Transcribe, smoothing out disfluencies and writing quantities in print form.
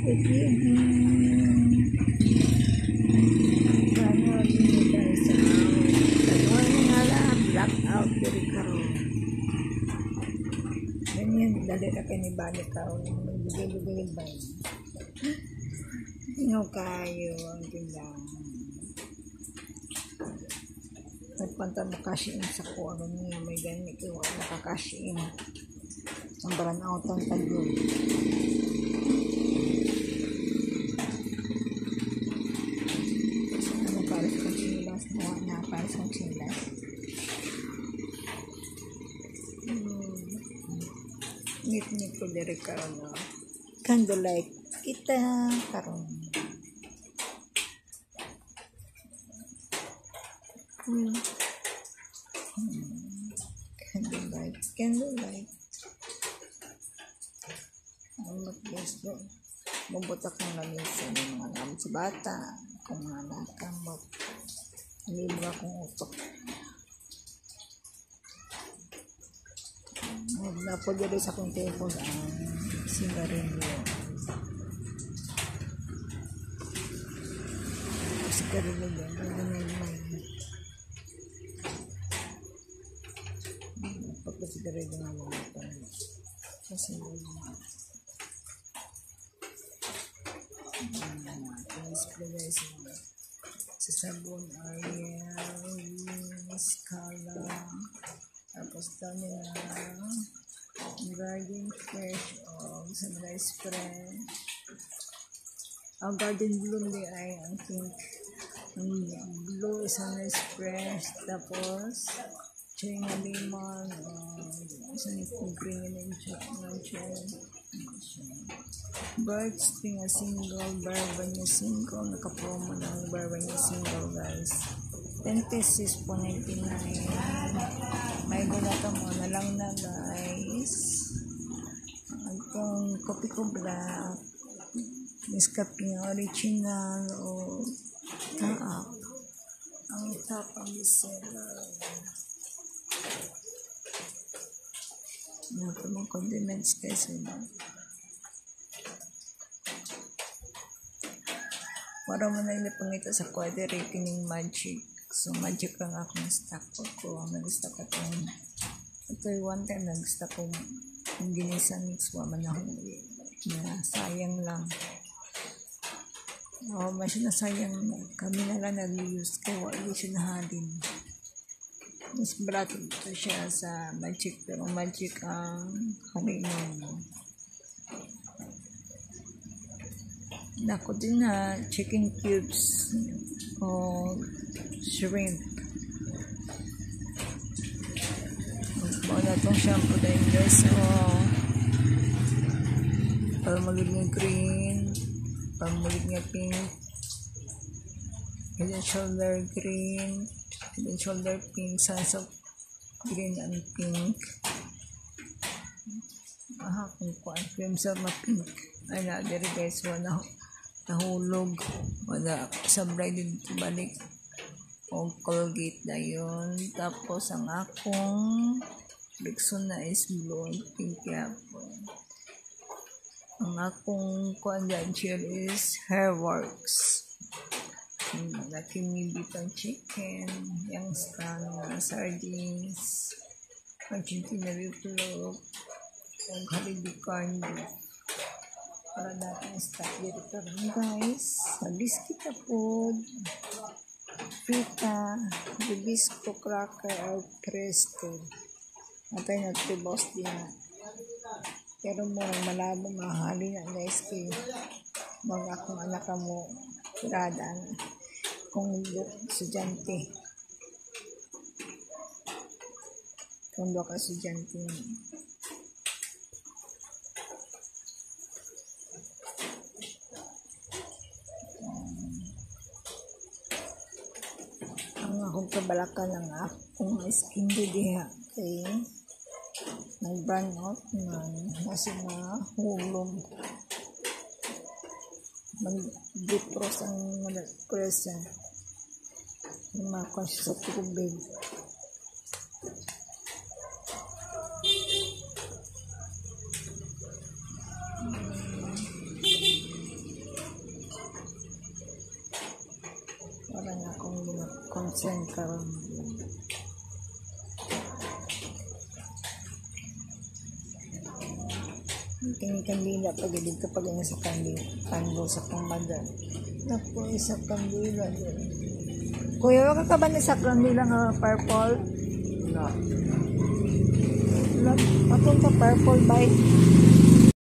Paano dito tayo sa taluan nga lang, blackout diri karon. Ganyan, dali na kayo ni balik ka o magbigay-bigay ba? Ino kayo ang tindahan. Nagpanta makashiin sa kuha niya, may ganit yung nakakashiin. Ang burnout ang tagyo. Ano pares kong chilas? Na pares kong chilas. Nit-nit ko diri karon no. Candlelight kita karon. Candlelight. Ang gusto mabutak ng lamisa ng mga gamit sa bata, kung mga nakamot. Libre akong utok. Napagdali sa akong table ang sigarilyo. Sigarilyo din. Pagkasigarilyo nga mga ito. Kasi sa sabon Ariel, Scala, tapos dami na Garden Fresh o Sunrise Fresh. Ang Garden Bloom di ay ang pink, ang blue Sunrise Fresh, tapos Chinga Lemon green and Birds tinga single, Barbanya single, nakapromo ng Barbanya single guys. 10 pieces po 99. May gulata mo na lang na guys. Itong kopi ko black, Nescafe original o taap. Ang taap ang seller. Ito mga condiments guys. Para mo na ilipangita sa quadri kining magic. So magic lang akong stock ko. Nag-stock atong ito yung one time nag-stock ko yung ginisa mix waman na huli na sayang lang. Mas nasayang kami na lang nag-use ko wali siya nahalin. Mas barato ito siya sa magic pero magic ang kanilang. Nako din na chicken cubes o shrimp. Magbawa na itong shampoo dahil guys. Palmulig nga green, palmulig nga pink, head and shoulder green, head and shoulder pink, sense of green and pink. Kung kuan cream sa pink. Ay na diri guys, wala nahulog, wala sabray din balik o Colgate na yun. Tapos ang akong Rexona na is blue and pink po. Ang akong kuan dyan is Hairworks. Laking bitang chicken, yung stang sardines, Argentina beefloaf, yung Halibi corn beef. Para natin stock dito rin guys. Biscuit na po. Pita, Bisco cracker or presto. Matay na ito boss din na. Pero mo malabo mahali na guys kay mga akong anak mo piradaan kung estudyante. Kung doon ka estudyante. Akong kabalakan ng akong skin diha kay nag-burn out man kasi mahulog mag-defrost ang presa makon sa tubig. San karon. Tingin kandila pag dito pag sa kandilo sa kumbanda. Napo isa kandila din. Kuya, wag ka ba ni sa kandila nga purple? Na. Atong pa purple bite.